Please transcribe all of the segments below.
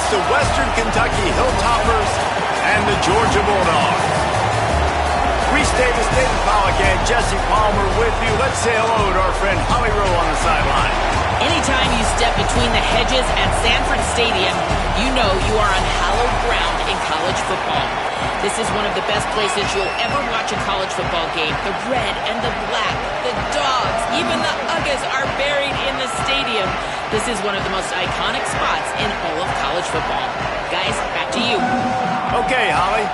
against the Western Kentucky Hilltoppers and the Georgia Bulldogs. Reese Davis, David Pollock, and Jesse Palmer with you. Let's say hello to our friend Holly Rowe on the sideline. Anytime you step between the hedges at Sanford Stadium, you know you are on hallowed ground in college football. This is one of the best places you'll ever watch a college football game. The red and the black, the dogs, even the Uggas are buried in the stadium. This is one of the most iconic spots in all of college football. Guys, back to you. Okay, Holly.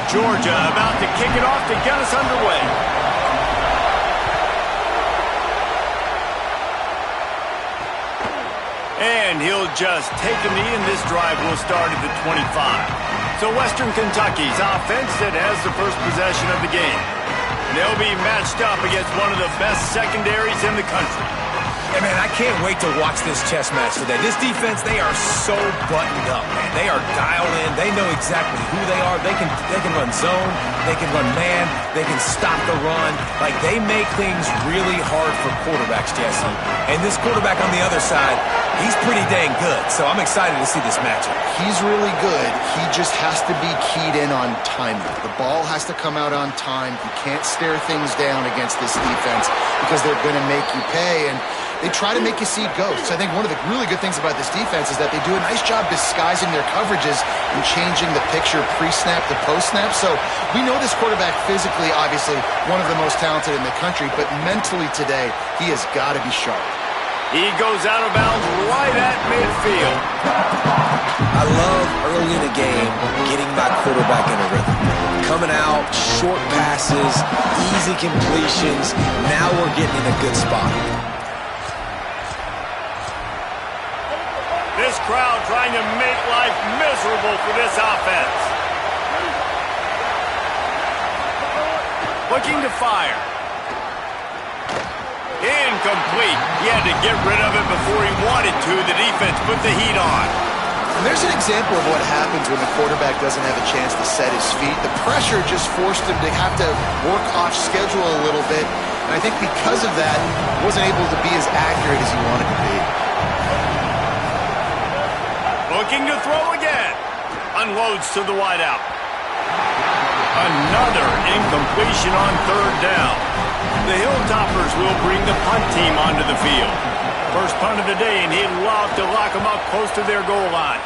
Georgia about to kick it off to get us underway. And he'll just take a knee, and this drive will start at the 25. So Western Kentucky's offense that has the first possession of the game. They'll be matched up against one of the best secondaries in the country. Hey, man, I can't wait to watch this chess match today. This defense, they are so buttoned up, man. They are dialed in. They know exactly who they are. They can run zone. They can run man. They can stop the run. Like, they make things really hard for quarterbacks, Jesse. And this quarterback on the other side, he's pretty dang good. So I'm excited to see this matchup. He's really good. He just has to be keyed in on timing. The ball has to come out on time. You can't stare things down against this defense because they're going to make you pay. And they try to make you see ghosts. I think one of the really good things about this defense is that they do a nice job disguising their coverages and changing the picture pre-snap to post-snap. So we know this quarterback physically, obviously, one of the most talented in the country, but mentally today, he has got to be sharp. He goes out of bounds right at midfield. I love early in the game getting my quarterback in a rhythm. Coming out, short passes, easy completions. Now we're getting in a good spot. This crowd trying to make life miserable for this offense. Looking to fire. Incomplete. He had to get rid of it before he wanted to. The defense put the heat on. And there's an example of what happens when the quarterback doesn't have a chance to set his feet. The pressure just forced him to have to work off schedule a little bit. And I think because of that, he wasn't able to be as accurate as he wanted to be. Looking to throw again. Unloads to the wideout. Another incompletion on third down. The Hilltoppers will bring the punt team onto the field. First punt of the day, and he'd love to lock them up close to their goal line.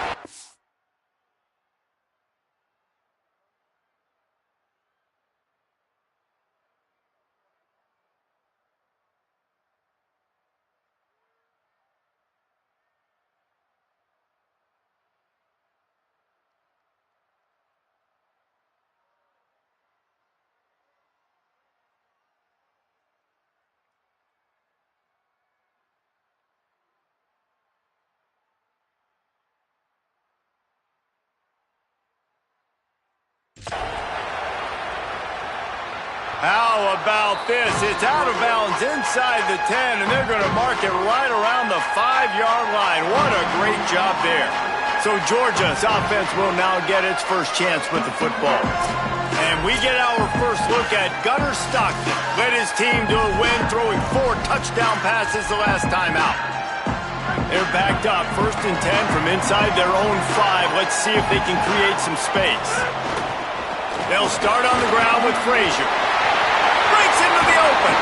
How about this? It's out of bounds inside the 10, and they're going to mark it right around the 5-yard line. What a great job there. So Georgia's offense will now get its first chance with the football. And we get our first look at Gunnar Stockton. Led his team to a win, throwing 4 touchdown passes the last time out. They're backed up, 1st and 10 from inside their own 5. Let's see if they can create some space. They'll start on the ground with Frazier. Breaks into the open.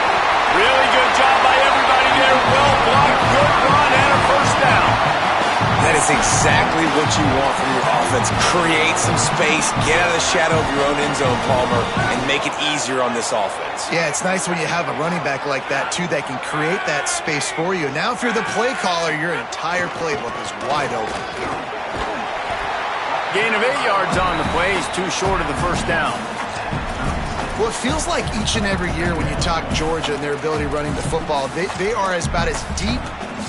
Really good job by everybody there. Well blocked, good run, and a first down. That is exactly what you want from your offense. Create some space, get out of the shadow of your own end zone, Palmer, and make it easier on this offense. Yeah, it's nice when you have a running back like that, too, that can create that space for you. Now, if you're the play caller, your entire playbook is wide open. Gain of 8 yards on the play. He's too short of the first down. Well, it feels like each and every year when you talk Georgia and their ability running the football, they are about as deep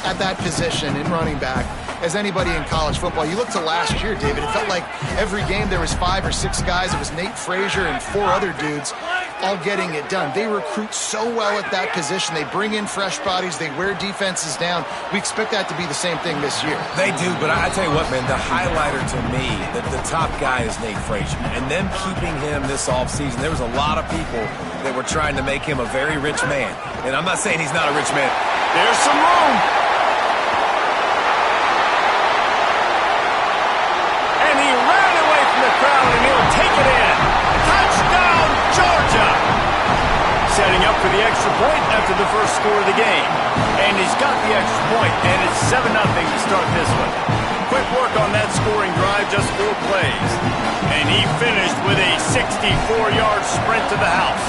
at that position in running back as anybody in college football. You look to last year, David, it felt like every game there was 5 or 6 guys. It was Nate Frazier and 4 other dudes. all getting it done. They recruit so well at that position. They bring in fresh bodies. They wear defenses down. We expect that to be the same thing this year. They do, but I tell you what, man, the highlighter to me, the top guy is Nate Frazier. And them keeping him this offseason, there was a lot of people that were trying to make him a very rich man. And I'm not saying he's not a rich man. There's some room. And he ran away from the crowd, and he'll take it in. Touchdown, Georgia! Setting up for the extra point after the first score of the game. And he's got the extra point, and it's 7-0 to start this one. Quick work on that scoring drive, just 4 plays. And he finished with a 64-yard sprint to the house.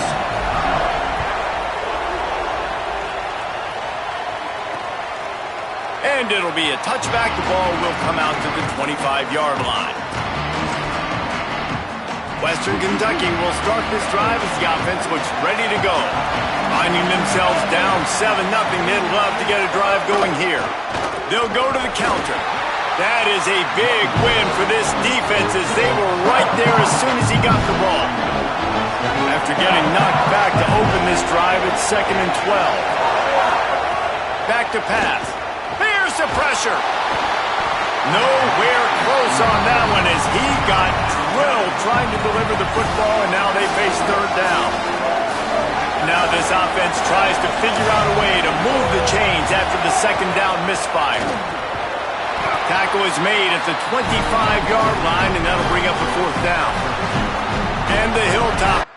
And it'll be a touchback. The ball will come out to the 25-yard line. Western Kentucky will start this drive as the offense looks ready to go. Finding themselves down 7-0, they'd love to get a drive going here. They'll go to the counter. That is a big win for this defense as they were right there as soon as he got the ball. After getting knocked back to open this drive, it's 2nd and 12. Back to pass. Here's the pressure. Nowhere close on that one as he got drilled trying to deliver the football, and now they face 3rd down. Now this offense tries to figure out a way to move the chains after the 2nd down misfire. Tackle is made at the 25-yard line, and that'll bring up a 4th down. And the Hilltop.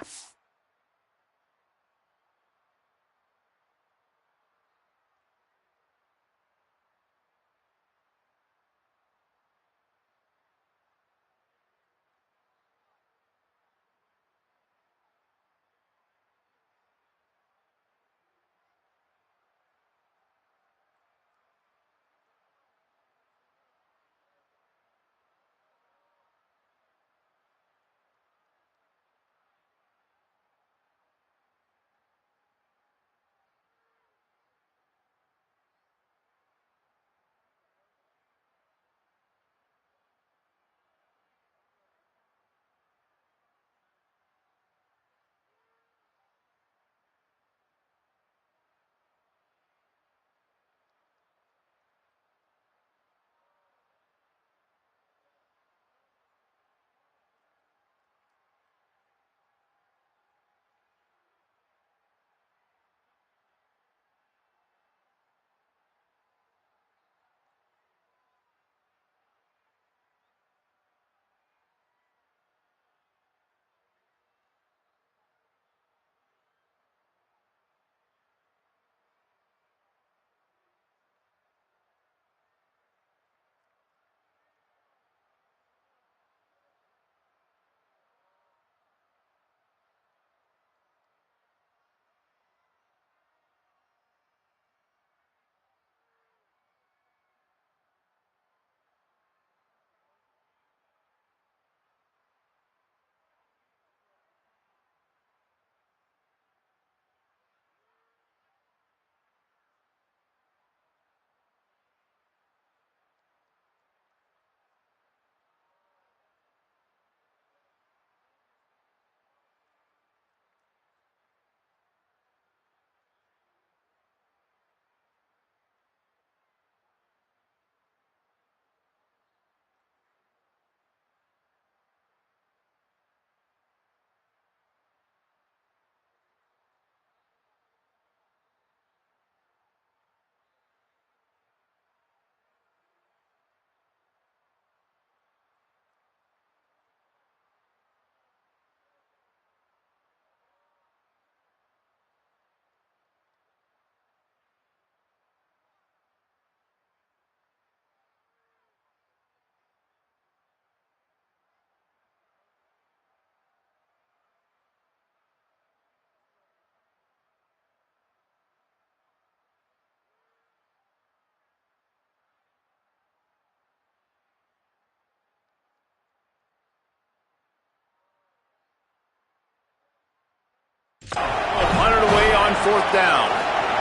Punted away on 4th down.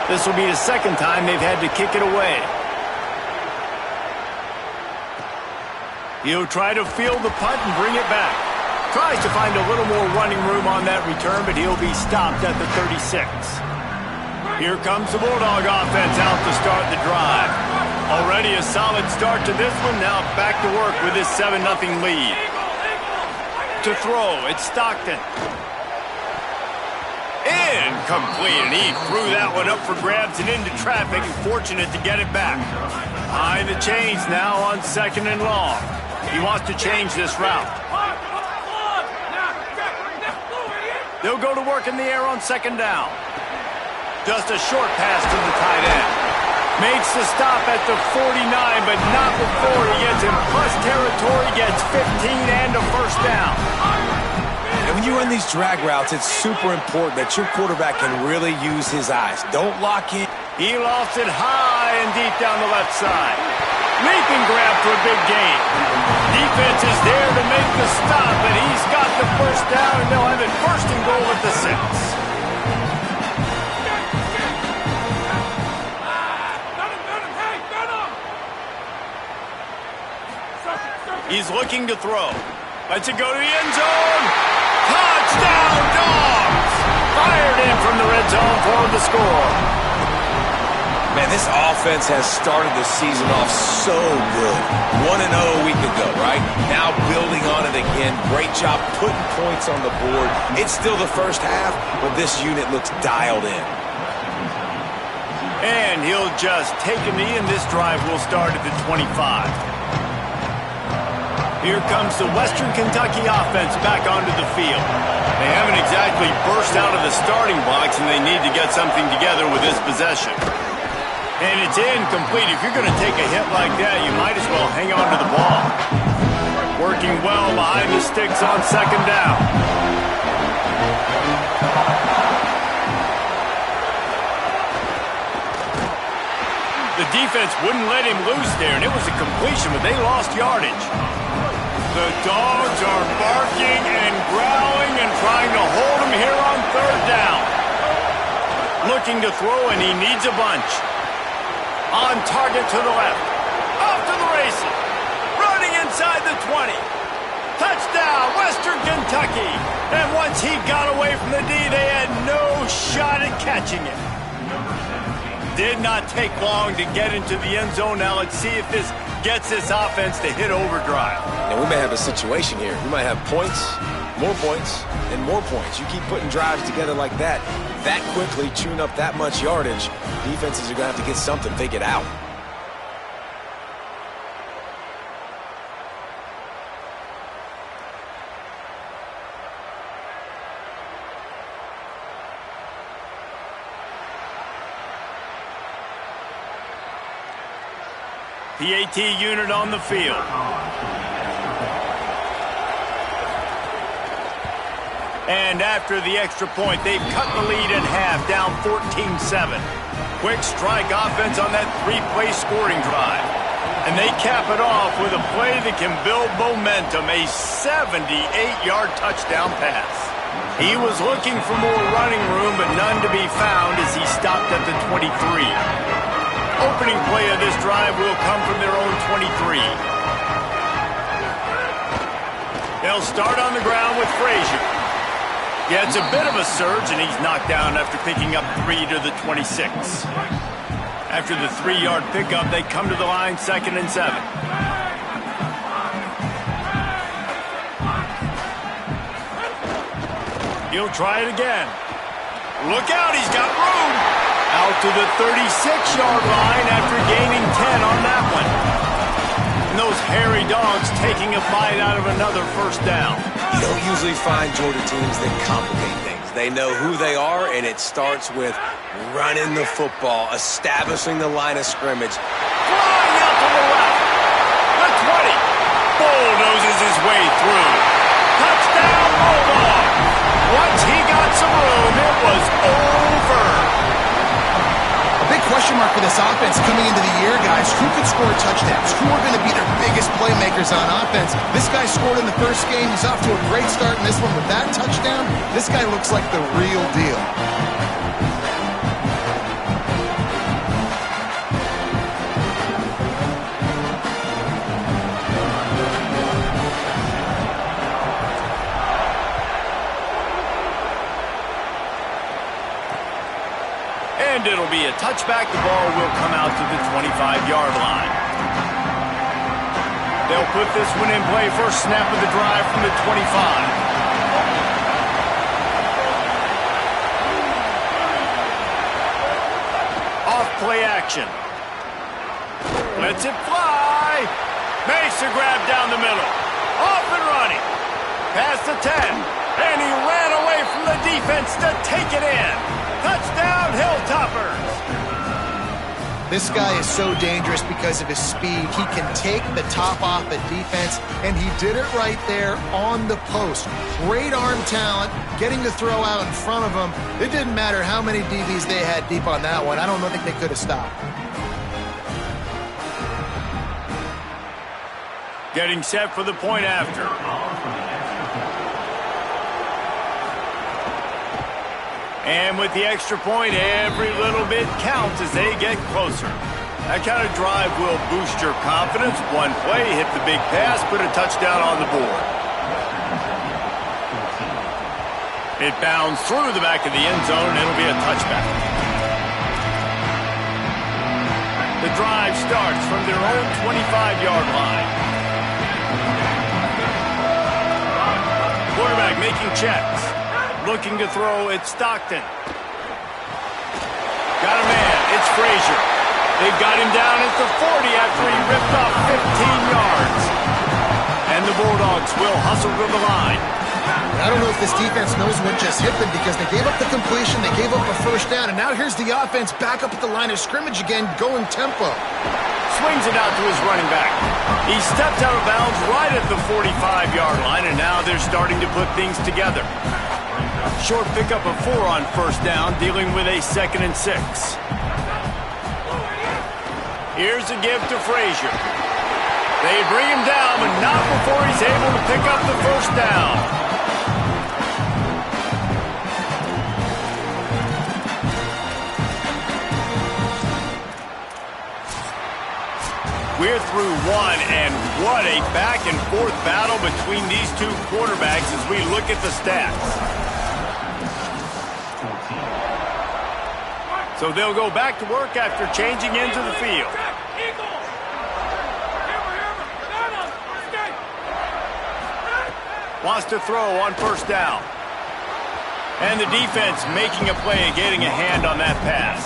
This will be the 2nd time they've had to kick it away. He'll try to field the punt and bring it back. Tries to find a little more running room on that return, but he'll be stopped at the 36. Here comes the Bulldog offense out to start the drive. Already a solid start to this one. Now back to work with this 7-0 lead. To throw, it's Stockton. Incomplete, and he threw that one up for grabs and into traffic, and fortunate to get it back. Behind the chains now on 2nd and long. He wants to change this route. They'll go to work in the air on 2nd down. Just a short pass to the tight end. Makes the stop at the 49, but not before he gets in plus territory, gets 15 and a first down. And when you run these drag routes, it's super important that your quarterback can really use his eyes. Don't lock in. He lost it high and deep down the left side. Leaping grab for a big gain. Defense is there to make the stop, and he's got the first down, and they'll have it 1st and goal at the 6. He's looking to throw. Lets it go to the end zone. Touchdown, Dogs! Fired in from the red zone for the score. Man, this offense has started the season off so good. 1-0 a week ago, right? Now building on it again. Great job putting points on the board. It's still the first half, but this unit looks dialed in. And he'll just take a knee, and this drive will start at the 25. Here comes the Western Kentucky offense back onto the field. They haven't exactly burst out of the starting blocks, and they need to get something together with this possession. And it's incomplete. If you're going to take a hit like that, you might as well hang on to the ball. Working well behind the sticks on 2nd down. The defense wouldn't let him loose there, and it was a completion, but they lost yardage. The Dogs are barking and growling and trying to hold him here on 3rd down. Looking to throw, and he needs a bunch. On target to the left. Off to the races. Running inside the 20. Touchdown, Western Kentucky. And once he got away from the D, they had no shot at catching it. Did not take long to get into the end zone. Now let's see if this gets this offense to hit overdrive. And we may have a situation here. We might have points, and more points. You keep putting drives together like that quickly, chewing up that much yardage, defenses are going to have to get something figured out. PAT unit on the field. And after the extra point, they've cut the lead in half, down 14-7. Quick strike offense on that 3-play scoring drive. And they cap it off with a play that can build momentum, a 78-yard touchdown pass. He was looking for more running room, but none to be found as he stopped at the 23. Opening play of this drive will come from their own 23. They'll start on the ground with Frazier. Gets a bit of a surge, and he's knocked down after picking up 3 to the 26. After the 3-yard pickup, they come to the line 2nd and 7. He'll try it again. Look out, he's got room. Out to the 36-yard line after gaining 10 on that one. And those hairy Dogs taking a bite out of another first down. You don't usually find Georgia teams that complicate things. They know who they are, and it starts with running the football, establishing the line of scrimmage. Flying out to the left. The 20. Bulldozes his way through. Touchdown, Bulldogs. Once he got some room, it was over. Big question mark for this offense coming into the year, guys. Who could score touchdowns? Who are going to be their biggest playmakers on offense? This guy scored in the first game. He's off to a great start in this one with that touchdown. This guy looks like the real deal. And it'll be a touchback. The ball will come out to the 25-yard line. They'll put this one in play. First snap of the drive from the 25. Play action. Lets it fly. Makes a grab down the middle. Off and running. Past the 10. And he ran away from the defense to take it in. Touchdown, Hilltoppers. This guy is so dangerous because of his speed. He can take the top off the defense, and he did it right there on the post. Great arm talent, getting the throw out in front of him. It didn't matter how many DBs they had deep on that one. I don't think they could have stopped. Getting set for the point after. And with the extra point, every little bit counts as they get closer. That kind of drive will boost your confidence. One play, hit the big pass, put a touchdown on the board. It bounds through the back of the end zone, and it'll be a touchback. The drive starts from their own 25-yard line. Quarterback making checks. Looking to throw, it's Stockton. Got a man, it's Frazier. They've got him down at the 40 after he ripped off 15 yards. And the Bulldogs will hustle to the line. I don't know if this defense knows what just hit them because they gave up the completion, they gave up a first down, and now here's the offense back up at the line of scrimmage again, going tempo. Swings it out to his running back. He stepped out of bounds right at the 45-yard line, and now they're starting to put things together. Short pickup of 4 on first down, dealing with a 2nd and 6. Here's a give to Frazier. They bring him down, but not before he's able to pick up the first down. We're through one, and what a back-and-forth battle between these two quarterbacks as we look at the stats. So they'll go back to work after changing into the field. Wants to throw on first down. And the defense making a play and getting a hand on that pass.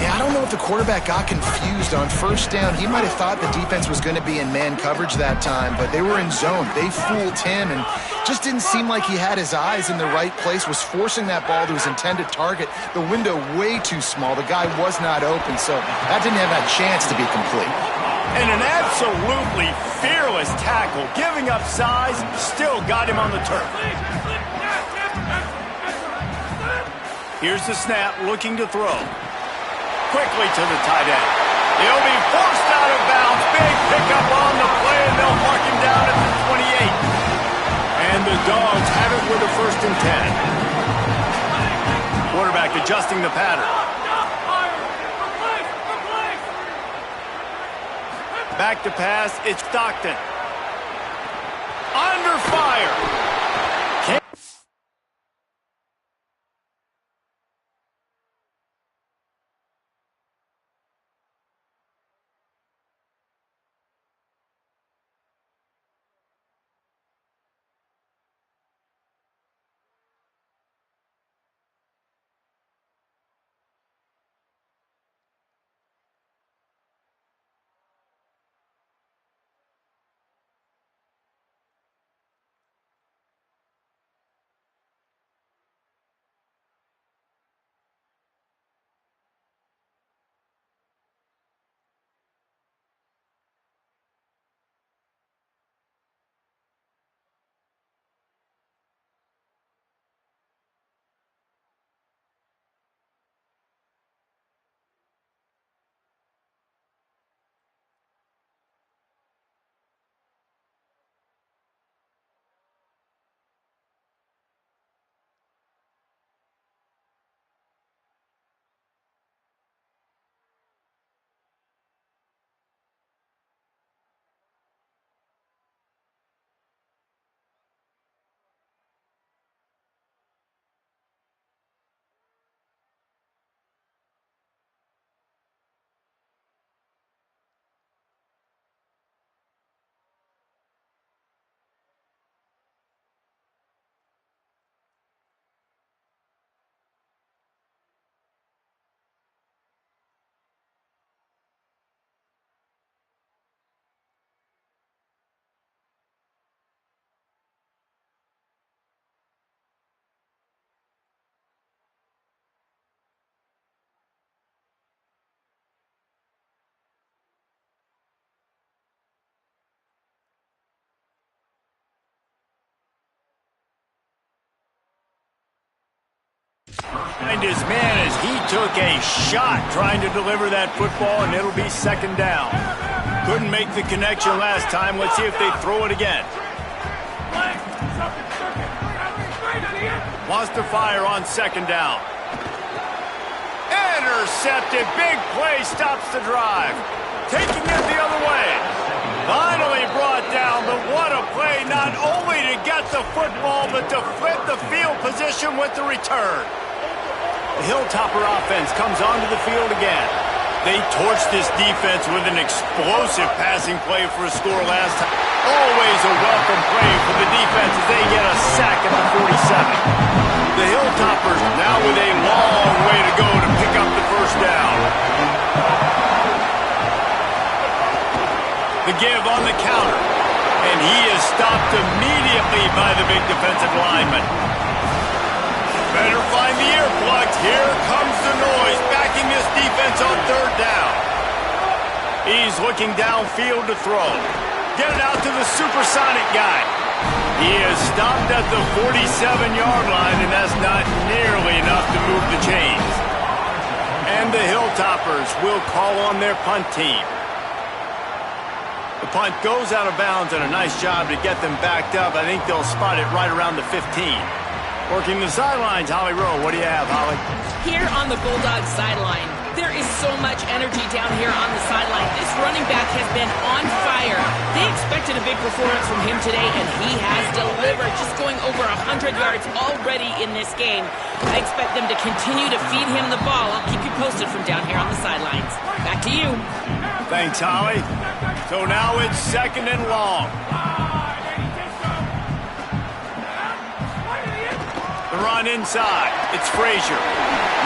Yeah, I don't know if the quarterback got confused on first down. He might have thought the defense was going to be in man coverage that time, but they were in zone. They fooled him and just didn't seem like he had his eyes in the right place, was forcing that ball to his intended target. The window way too small. The guy was not open, so that didn't have that chance to be complete. And an absolutely fearless tackle, giving up size, still got him on the turf. Here's the snap, looking to throw. Quickly to the tight end. He'll be forced out of bounds. Big pickup on the play, and they'll mark him down at the 28. And the Dogs have it with a 1st and 10. Quarterback adjusting the pattern. Back to pass, it's Stockton. Under fire. And his man as he took a shot trying to deliver that football, and it'll be second down. Couldn't make the connection last time. Let's see if they throw it again. Wants to fire on second down. Intercepted. Big play stops the drive. Taking it the other way. Finally brought down, but what a play, not only to get the football, but to flip the field position with the return. The Hilltopper offense comes onto the field again. They torched this defense with an explosive passing play for a score last time. Always a welcome play for the defense as they get a sack at the 47. The Hilltoppers now with a long way to go to pick up the first down. The give on the counter. And he is stopped immediately by the big defensive lineman. Better find the earplugs. Here comes the noise, backing this defense on third down. He's looking downfield to throw. Get it out to the supersonic guy. He is stopped at the 47-yard line, and that's not nearly enough to move the chains. And the Hilltoppers will call on their punt team. The punt goes out of bounds, and a nice job to get them backed up. I think they'll spot it right around the 15. Working the sidelines, Holly Rowe. What do you have, Holly? Here on the Bulldogs sideline, there is so much energy down here on the sideline. This running back has been on fire. They expected a big performance from him today, and he has delivered, just going over 100 yards already in this game. I expect them to continue to feed him the ball. I'll keep you posted from down here on the sidelines. Back to you. Thanks, Holly. So now it's second and long. The run inside. It's Frazier.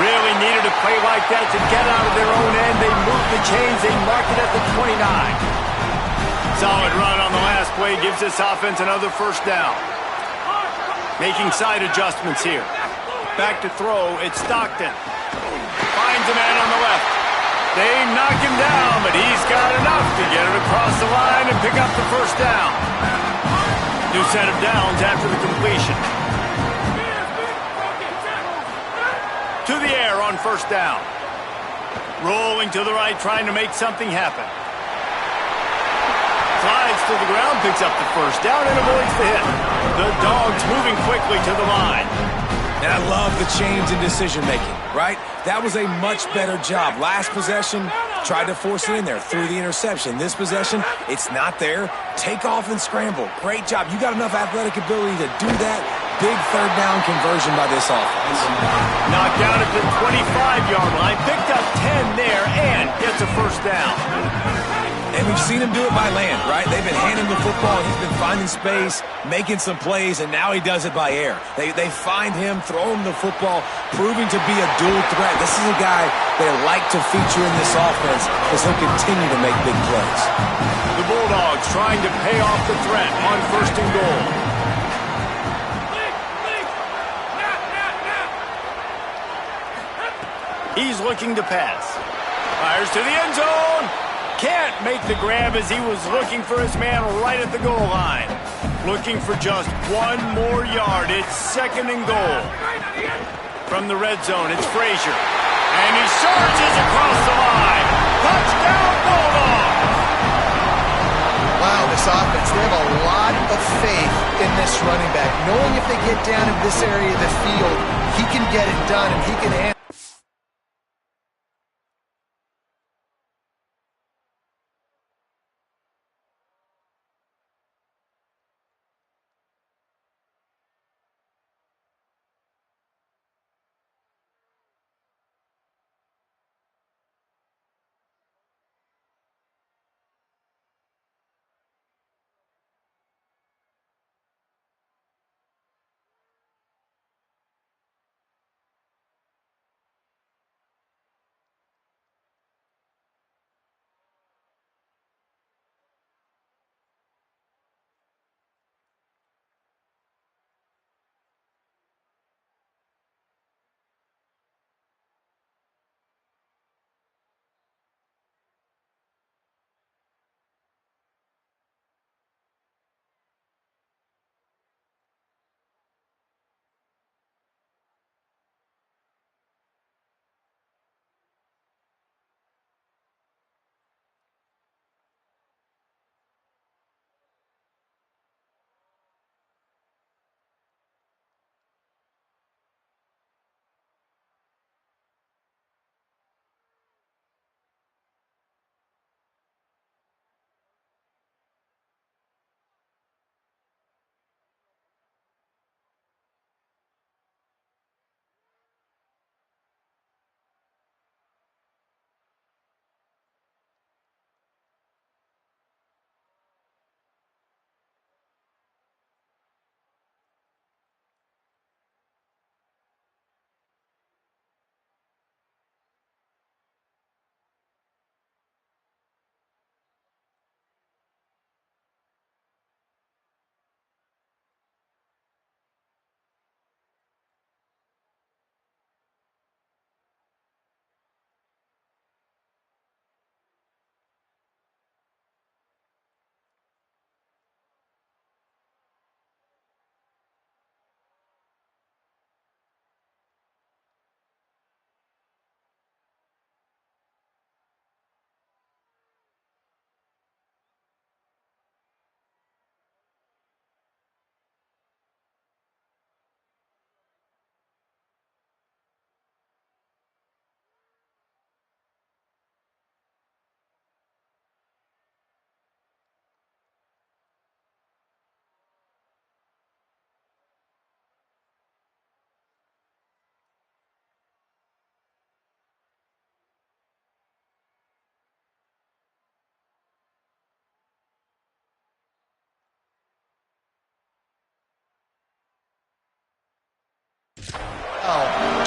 Really needed a play like that to get out of their own end. They move the chains. They mark it at the 29. Solid run on the last play gives this offense another first down. Making side adjustments here. Back to throw. It's Stockton. Finds a man on the left. They knock him down, but he's got enough to get it across the line and pick up the first down. New set of downs after the completion. To the air on first down. Rolling to the right, trying to make something happen. Slides to the ground, picks up the first down, and avoids the hit. The Dogs moving quickly to the line. And I love the change in decision-making, right? That was a much better job. Last possession, tried to force it in there, threw the interception. This possession, it's not there. Take off and scramble. Great job. You got enough athletic ability to do that. Big third down conversion by this offense. Knocked down at the 25-yard line, picked up 10 there, and gets a first down. And we've seen him do it by land, right? They've been handing the football. He's been finding space, making some plays, and now he does it by air. They find him, throw him the football, proving to be a dual threat. This is a guy they like to feature in this offense because he'll continue to make big plays. The Bulldogs trying to pay off the threat on first and goal. He's looking to pass. Fires to the end zone. Can't make the grab as he was looking for his man right at the goal line. Looking for just one more yard. It's second and goal. From the red zone, it's Frazier. And he surges across the line. Touchdown, Bulldogs! Wow, this offense, they have a lot of faith in this running back. Knowing if they get down in this area of the field, he can get it done and he can handle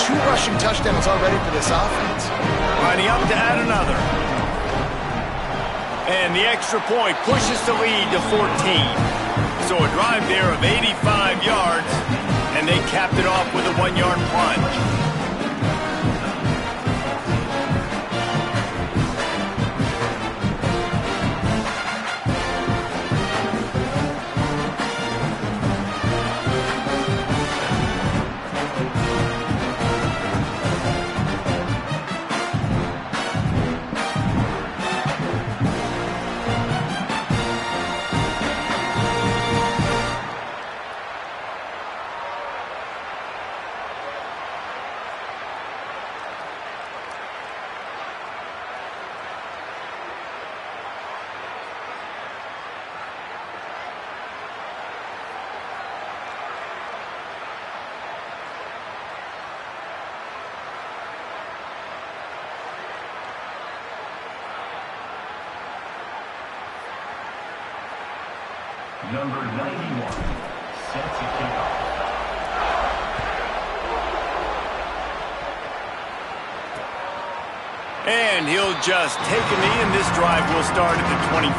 2 rushing touchdowns already for this offense. Lining up to add another. And the extra point pushes the lead to 14. So a drive there of 85 yards, and they capped it off with a 1-yard plunge. Number 91 sets a kickoff. And he'll just take a knee, and this drive will start at the 25.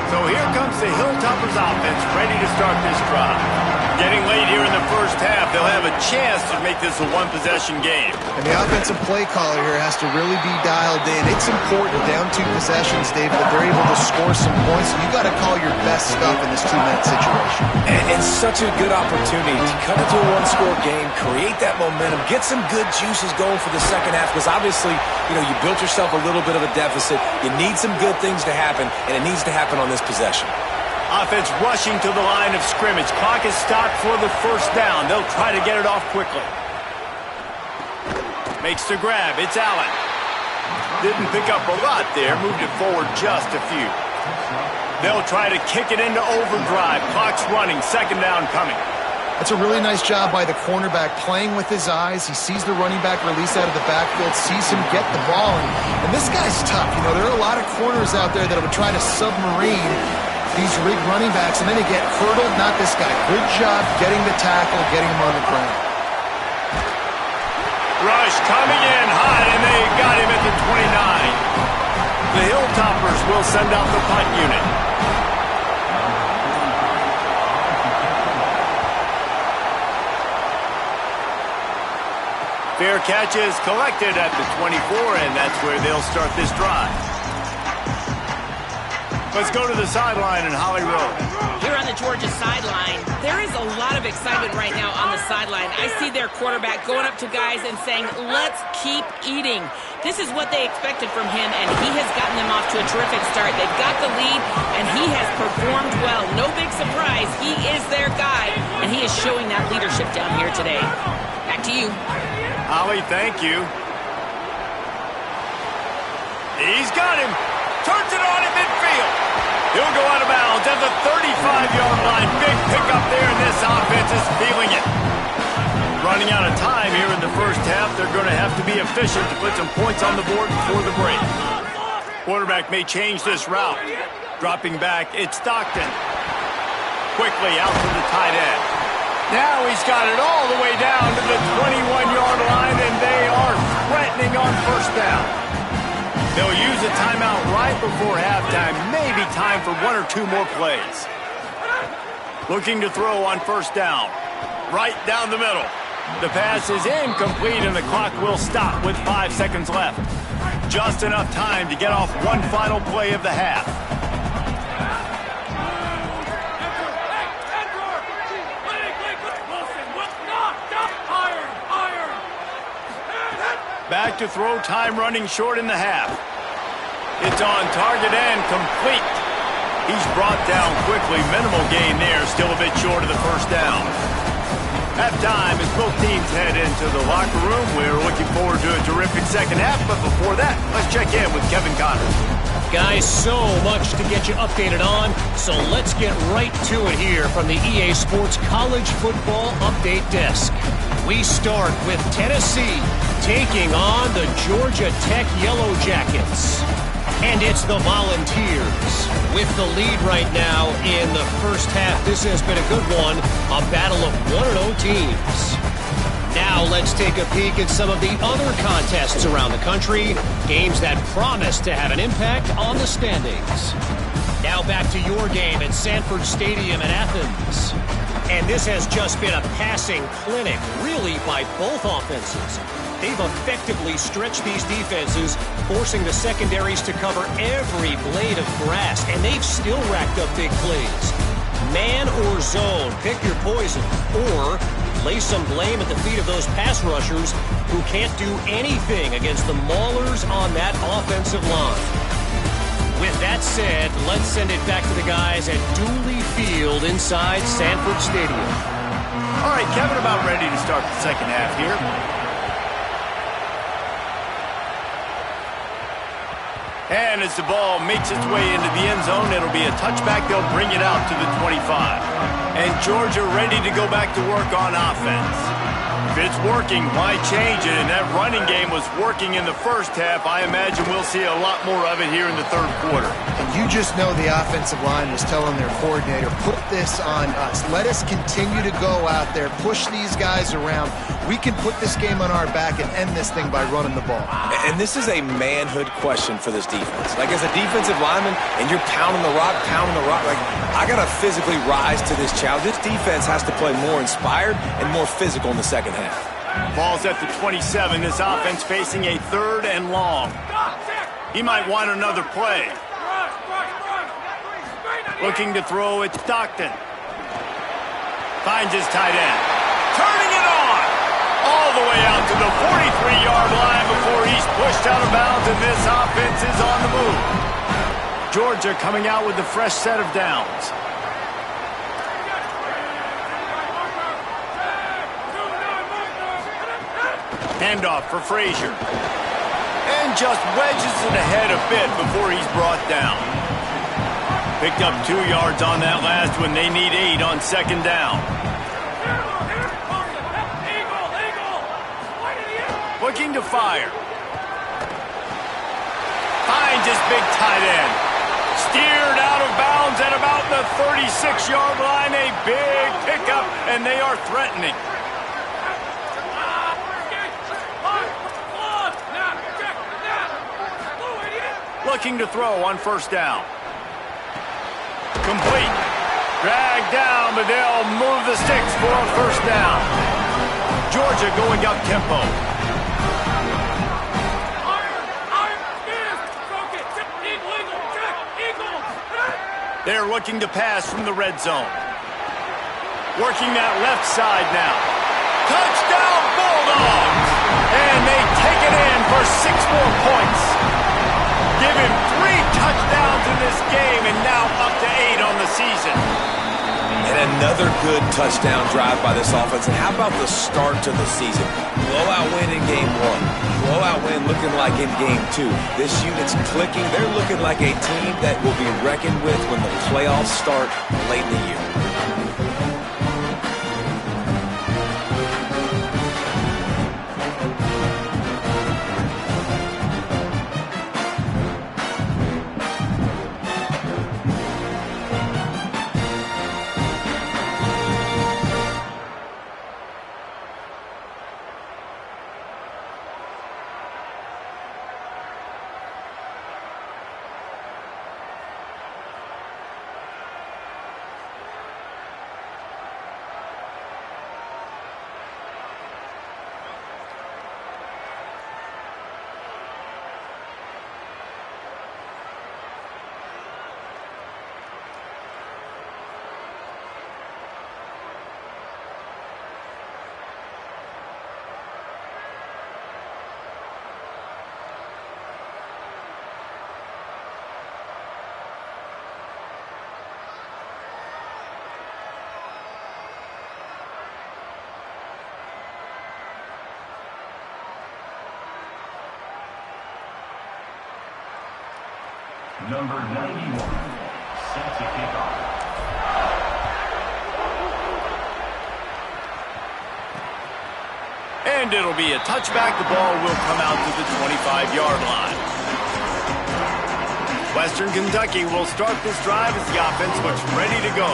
So here comes the Hilltoppers offense, ready to start this drive. Getting late here in the first half, they'll have a chance to make this a one-possession game. And the offensive play caller here has to really be dialed in. It's important, down 2 possessions, David, that they're able to score some points. You got to call your best stuff in this 2-minute situation. And such a good opportunity to cut into a one-score game, create that momentum, get some good juices going for the second half, because obviously, you built yourself a little bit of a deficit. You need some good things to happen, and it needs to happen on this possession. Offense rushing to the line of scrimmage. Clock is stopped for the first down. They'll try to get it off quickly. Makes the grab. It's Allen. Didn't pick up a lot there. Moved it forward just a few. They'll try to kick it into overdrive. Clock's running. Second down coming. That's a really nice job by the cornerback, playing with his eyes. He sees the running back release out of the backfield, sees him get the ball. And this guy's tough. There are a lot of corners out there that would try to submarine these rigged running backs, and then they get hurdled. Not this guy. Good job getting the tackle, getting him on the ground. Rush coming in hot, and they got him at the 29. The Hilltoppers will send out the punt unit. Fair catch is collected at the 24, and that's where they'll start this drive. Let's go to the sideline in Holly Road. Here on the Georgia sideline, there is a lot of excitement right now on the sideline. I see their quarterback going up to guys and saying, let's keep eating. This is what they expected from him, and he has gotten them off to a terrific start. They've got the lead, and he has performed well. No big surprise. He is their guy, and he is showing that leadership down here today. Back to you. Holly, thank you. He's got him. Turns it on in midfield. He'll go out of bounds at the 35-yard line. Big pickup there, and this offense is feeling it. Running out of time here in the first half. They're going to have to be efficient to put some points on the board before the break. Quarterback may change this route. Dropping back, it's Stockton. Quickly out to the tight end. Now he's got it all the way down to the 21-yard line, and they are threatening on first down. They'll use a timeout right before halftime. Maybe time for 1 or 2 more plays. Looking to throw on first down. Right down the middle. The pass is incomplete, and the clock will stop with 5 seconds left. Just enough time to get off one final play of the half. Back to throw, time running short in the half. It's on target and complete. He's brought down quickly. Minimal gain there, still a bit short of the first down. Halftime as both teams head into the locker room. We're looking forward to a terrific second half, but before that, let's check in with Kevin Connors. Guys, so much to get you updated on, so let's get right to it here from the EA Sports College Football Update Desk. We start with Tennessee taking on the Georgia Tech Yellow Jackets. And it's the Volunteers with the lead right now in the first half. This has been a good one, a battle of 1-0 teams. Now let's take a peek at some of the other contests around the country, games that promise to have an impact on the standings. Now back to your game at Sanford Stadium in Athens. And this has just been a passing clinic, really, by both offenses. They've effectively stretched these defenses, forcing the secondaries to cover every blade of grass, and they've still racked up big plays. Man or zone, pick your poison, or lay some blame at the feet of those pass rushers who can't do anything against the maulers on that offensive line. With that said, let's send it back to the guys at Dooley Field inside Sanford Stadium. All right, Kevin, about ready to start the second half here. And as the ball makes its way into the end zone, it'll be a touchback. They'll bring it out to the 25. And Georgia ready to go back to work on offense. If it's working, why change it? And that running game was working in the first half. I imagine we'll see a lot more of it here in the third quarter. And you just know the offensive line was telling their coordinator, put this on us. Let us continue to go out there, push these guys around. We can put this game on our back and end this thing by running the ball. And this is a manhood question for this defense. Like, as a defensive lineman, and you're pounding the rock, like, I got to physically rise to this challenge. This defense has to play more inspired and more physical in the second half. Ball's at the 27. This offense facing a 3rd and long. He might want another play. Looking to throw, it's Stockton. Finds his tight end. Turning it on! All the way out to the 43-yard line before he's pushed out of bounds, and this offense is on the move. Georgia coming out with a fresh set of downs. Handoff for Frazier. And just wedges it ahead a bit before he's brought down. Picked up 2 yards on that last one. They need 8 on second down. Looking to fire. Finds his big tight end. Steered out of bounds at about the 36-yard line. A big pickup, and they are threatening. Looking to throw on first down. Complete. Dragged down, but they'll move the sticks for a first down. Georgia going up tempo. They're looking to pass from the red zone. Working that left side now. Touchdown Bulldogs! And they take it in for 6 more points. Give him 3 touchdowns in this game and now up to 8 on the season. And another good touchdown drive by this offense. And how about the start to the season? Blowout win in game 1. Blowout win looking like in game 2. This unit's clicking. They're looking like a team that will be reckoned with when the playoffs start late in the year. Number 91, set to kick off. And it'll be a touchback. The ball will come out to the 25-yard line. Western Kentucky will start this drive as the offense looks ready to go.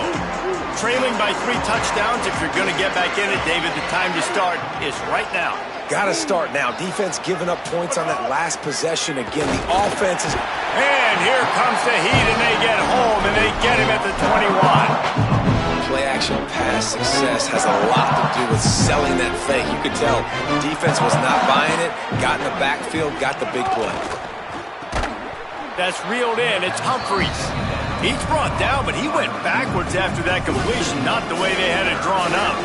trailing by 3 touchdowns. If you're going to get back in it, David, the time to start is right now. Got to start now. Defense giving up points on that last possession. Again, the offense is... And here comes the heat, and they get home, and they get him at the 21. Play-action pass success has a lot to do with selling that fake. You could tell defense was not buying it, got in the backfield, got the big play. That's reeled in. It's Humphries. He's brought down, but he went backwards after that completion, not the way they had it drawn up.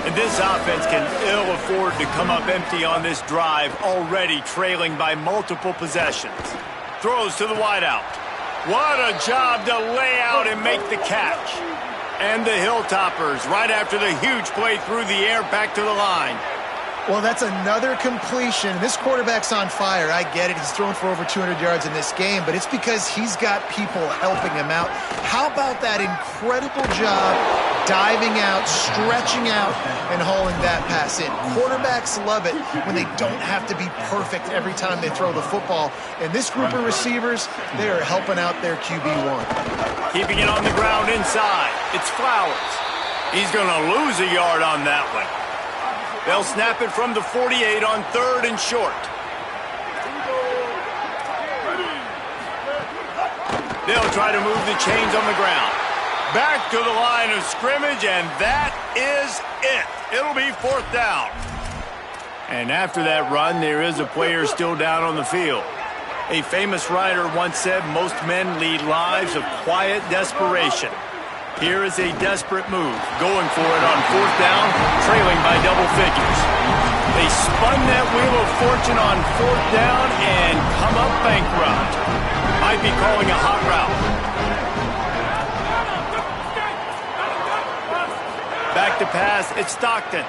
And this offense can ill afford to come up empty on this drive, already trailing by multiple possessions. Throws to the wideout. What a job to lay out and make the catch. And the Hilltoppers, right after the huge play through the air, back to the line. Well, that's another completion. This quarterback's on fire. I get it. He's thrown for over 200 yards in this game, but it's because he's got people helping him out. How about that incredible job diving out, stretching out, and hauling that pass in? Quarterbacks love it when they don't have to be perfect every time they throw the football. And this group of receivers, they are helping out their QB1. Keeping it on the ground inside. It's Flowers. He's going to lose a yard on that one. They'll snap it from the 48 on 3rd and short. They'll try to move the chains on the ground. Back to the line of scrimmage, and that is it. It'll be 4th down. And after that run, there is a player still down on the field. A famous writer once said, most men lead lives of quiet desperation. Here is a desperate move, going for it on 4th down, trailing by double figures. They spun that wheel of fortune on 4th down and come up bankrupt. Might be calling a hot route. Back to pass, it's Stockton.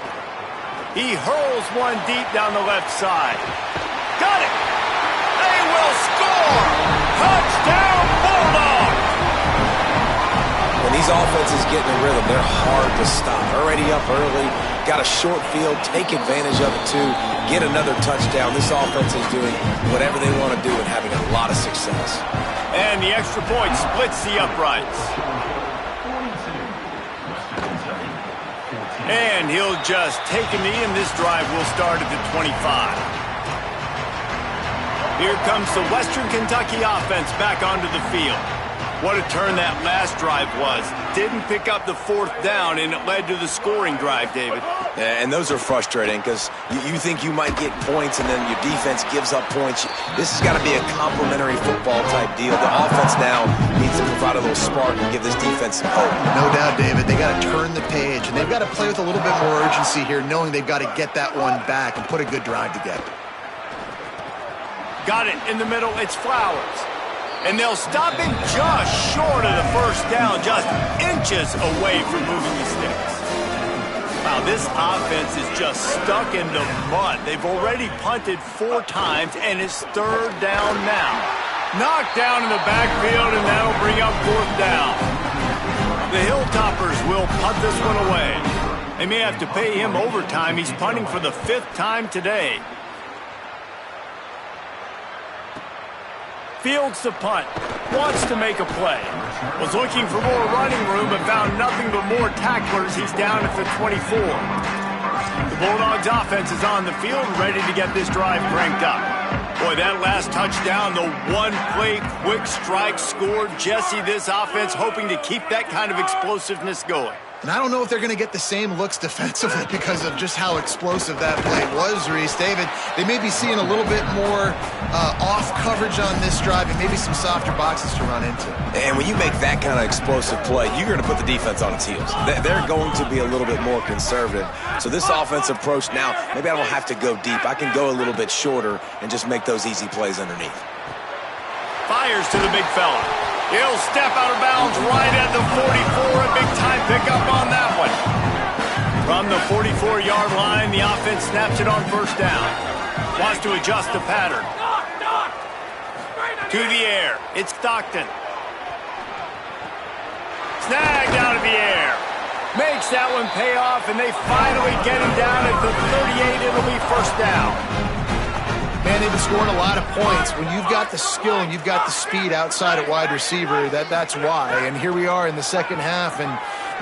He hurls one deep down the left side. Got it! They will score! Touchdown, Bulldogs! When these offenses get in a rhythm, they're hard to stop. Already up early, got a short field, take advantage of it too, get another touchdown. This offense is doing whatever they want to do and having a lot of success. And the extra point splits the uprights. And he'll just take a knee, and this drive will start at the 25. Here comes the Western Kentucky offense back onto the field. What a turn that last drive was. Didn't pick up the 4th down, and it led to the scoring drive, David. Yeah, and those are frustrating because you think you might get points, and then your defense gives up points. This has got to be a complementary football-type deal. The offense now needs to provide a little spark and give this defense some hope. No doubt, David. They got to turn the page, and they've got to play with a little bit more urgency here, knowing they've got to get that one back and put a good drive together. Got it in the middle. It's Flowers. And they'll stop him just short of the 1st down, just inches away from moving the sticks. Wow, this offense is just stuck in the mud. They've already punted 4 times, and it's 3rd down now. Knocked down in the backfield, and that'll bring up 4th down. The Hilltoppers will punt this one away. They may have to pay him overtime. He's punting for the 5th time today. Fields the punt, wants to make a play. Was looking for more running room, but found nothing but more tacklers. He's down at the 24. The Bulldogs offense is on the field, ready to get this drive cranked up. Boy, that last touchdown, the one-play quick strike scored. Jesse, this offense hoping to keep that kind of explosiveness going. And I don't know if they're going to get the same looks defensively because of just how explosive that play was, Reese. David, they may be seeing a little bit more off coverage on this drive and maybe some softer boxes to run into. And when you make that kind of explosive play, you're going to put the defense on its heels. They're going to be a little bit more conservative. So this offensive approach now, maybe I don't have to go deep. I can go a little bit shorter and just make those easy plays underneath. Fires to the big fella. He'll step out of bounds right at the 44. A big-time pickup on that one. From the 44-yard line, the offense snaps it on 1st down. Wants to adjust the pattern. To the air. It's Stockton. Snagged out of the air. Makes that one pay off, and they finally get him down at the 38. It'll be 1st down. Man, they've been scoring a lot of points. When you've got the skill and you've got the speed outside at wide receiver, that's why. And here we are in the 2nd half, and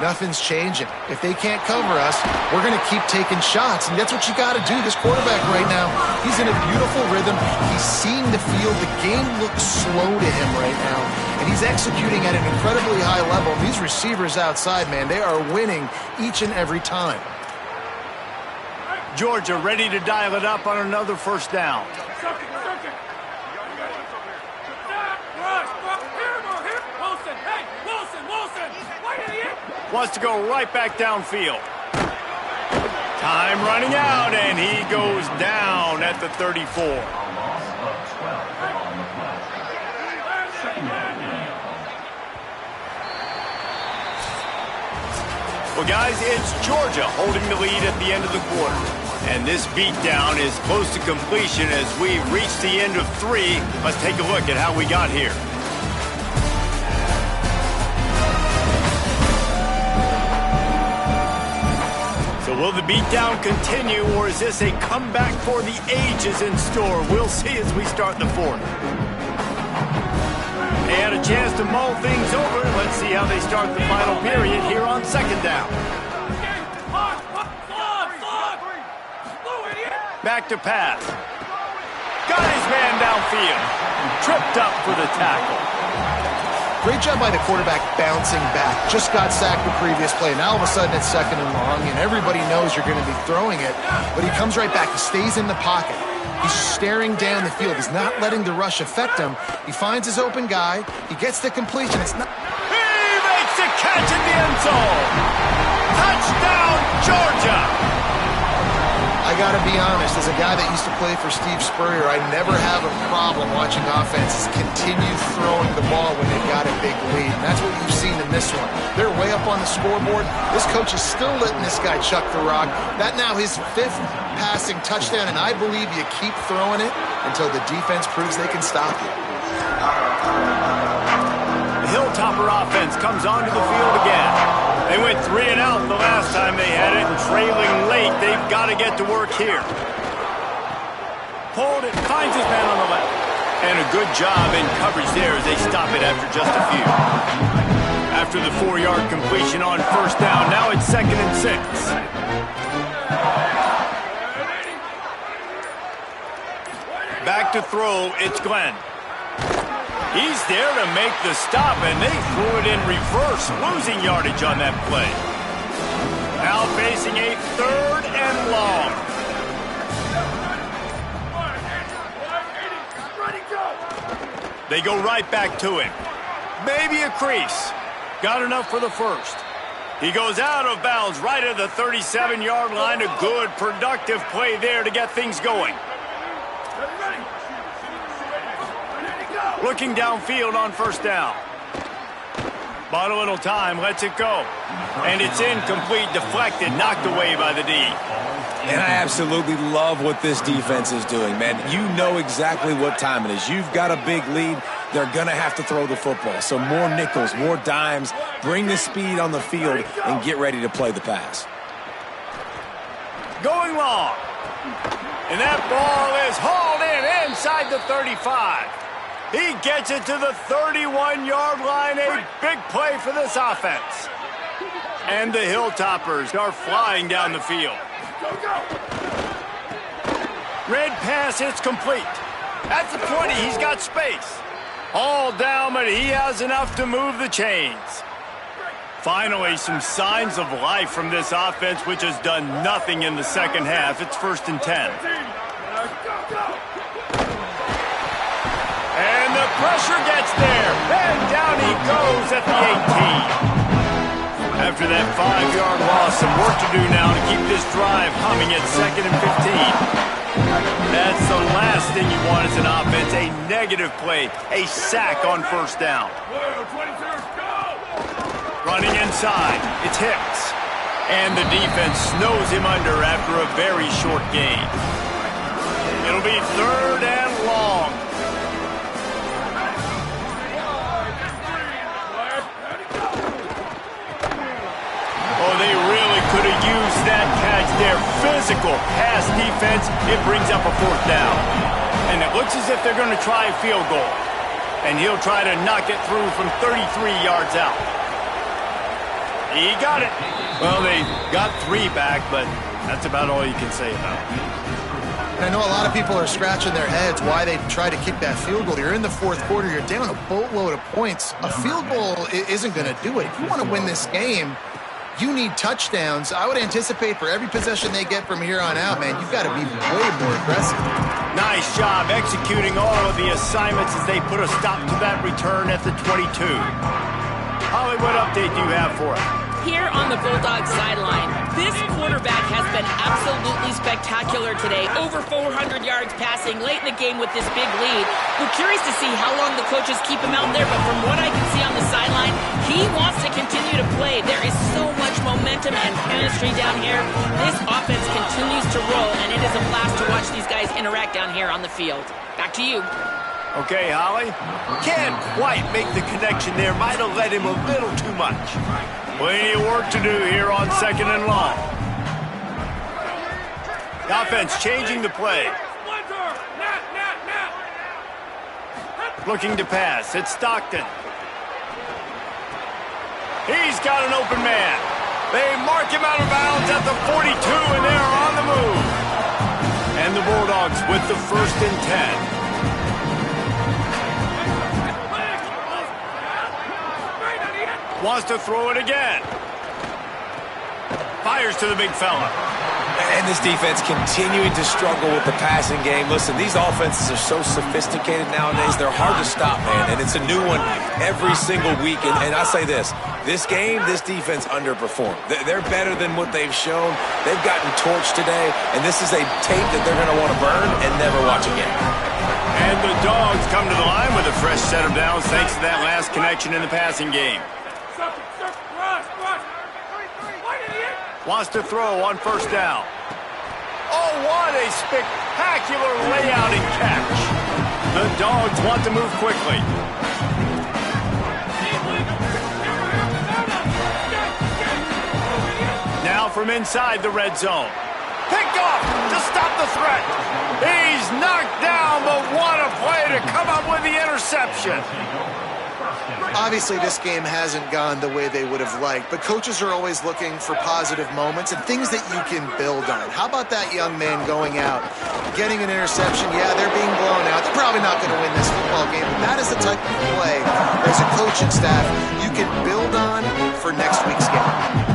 nothing's changing. If they can't cover us, we're going to keep taking shots, and that's what you got to do. This quarterback right now, he's in a beautiful rhythm. He's seeing the field. The game looks slow to him right now, and he's executing at an incredibly high level. These receivers outside, man, they are winning each and every time. Georgia ready to dial it up on another first down. Wants to go right back downfield. Time running out, and he goes down at the 34. Well, guys, it's Georgia holding the lead at the end of the quarter. And this beatdown is close to completion as we reach the end of 3. Let's take a look at how we got here. So will the beatdown continue, or is this a comeback for the ages in store? We'll see as we start the 4th. They had a chance to mull things over. Let's see how they start the final period here on 2nd down. Back to pass. Got his man downfield. Tripped up for the tackle. Great job by the quarterback bouncing back. Just got sacked the previous play. Now all of a sudden it's 2nd and long, and everybody knows you're going to be throwing it. But he comes right back. He stays in the pocket. He's staring down the field. He's not letting the rush affect him. He finds his open guy. He gets the completion. It's not. He makes the catch in the end zone. Touchdown, Georgia. I got to be honest, as a guy that used to play for Steve Spurrier, I never have a problem watching offenses continue throwing the ball when they've got a big lead. And that's what you've seen in this one. They're way up on the scoreboard. This coach is still letting this guy chuck the rock. That now his 5th passing touchdown, and I believe you keep throwing it until the defense proves they can stop you. The Hilltopper offense comes onto the field again. They went 3 and out the last time they had it, and trailing late, they've got to get to work here. Pulled it, finds his man on the left. And a good job in coverage there as they stop it after just a few. After the 4-yard completion on 1st down, now it's 2nd and 6. Back to throw, it's Glenn. He's there to make the stop, and they threw it in reverse, losing yardage on that play. Now facing a 3rd and long. They go right back to him. Maybe a crease. Got enough for the 1st. He goes out of bounds right at the 37-yard line. A good, productive play there to get things going. Looking downfield on 1st down. Bought a little time, lets it go. And it's incomplete, deflected, knocked away by the D. And I absolutely love what this defense is doing, man. You know exactly what time it is. You've got a big lead. They're going to have to throw the football. So more nickels, more dimes. Bring the speed on the field and get ready to play the pass. Going long. And that ball is hauled in inside the 35. He gets it to the 31-yard line. A big play for this offense. And the Hilltoppers are flying down the field. Red pass, it's complete. At the 20, he's got space. All down, but he has enough to move the chains. Finally, some signs of life from this offense, which has done nothing in the 2nd half. It's 1st and 10. And the pressure gets there. And down he goes at the 18. After that 5-yard loss, some work to do now to keep this drive humming at 2nd and 15. That's the last thing you want as an offense, a negative play, a sack on 1st down. Running inside, it's Hicks. And the defense snows him under after a very short gain. It'll be 3rd and long. Oh, they really could have used that catch there. Physical pass defense. It brings up a 4th down. And it looks as if they're going to try a field goal. And he'll try to knock it through from 33 yards out. He got it. Well, they got 3 back, but that's about all you can say about it. And I know a lot of people are scratching their heads why they try to kick that field goal. You're in the 4th quarter. You're down a boatload of points. A field goal isn't going to do it. If you want to win this game, you need touchdowns. I would anticipate for every possession they get from here on out, man, you've got to be way more aggressive. Nice job executing all of the assignments as they put a stop to that return at the 22. Holly, what update do you have for us? Here on the Bulldogs sideline, this quarterback has been absolutely spectacular today. Over 400 yards passing late in the game with this big lead. We're curious to see how long the coaches keep him out there, but from what I can see on the sideline, he wants to continue to play. There is so much momentum and chemistry down here. This offense continues to roll, and it is a blast to watch these guys interact down here on the field. Back to you. Okay, Holly. Can't quite make the connection there. Might have let him a little too much. Plenty of work to do here on 2nd and long. The offense changing the play. Looking to pass. It's Stockton. He's got an open man. They mark him out of bounds at the 42, and they're on the move. And the Bulldogs with the 1st and 10. Wants to throw it again. Fires to the big fella. And this defense continuing to struggle with the passing game. Listen, these offenses are so sophisticated nowadays. They're hard to stop, man. And it's a new one every single week. And I say this game, this defense underperformed. They're better than what they've shown. They've gotten torched today. And this is a tape that they're going to want to burn and never watch again. And the Dogs come to the line with a fresh set of downs thanks to that last connection in the passing game. Wants to throw on 1st down. Oh, what a spectacular layout and catch. The Dogs want to move quickly. Now from inside the red zone. Picked off to stop the threat. He's knocked down, but what a play to come up with the interception. Obviously, this game hasn't gone the way they would have liked, but coaches are always looking for positive moments and things that you can build on. How about that young man going out, getting an interception? Yeah, they're being blown out. They're probably not going to win this football game, but that is the type of play as a coaching staff you can build on for next week's game.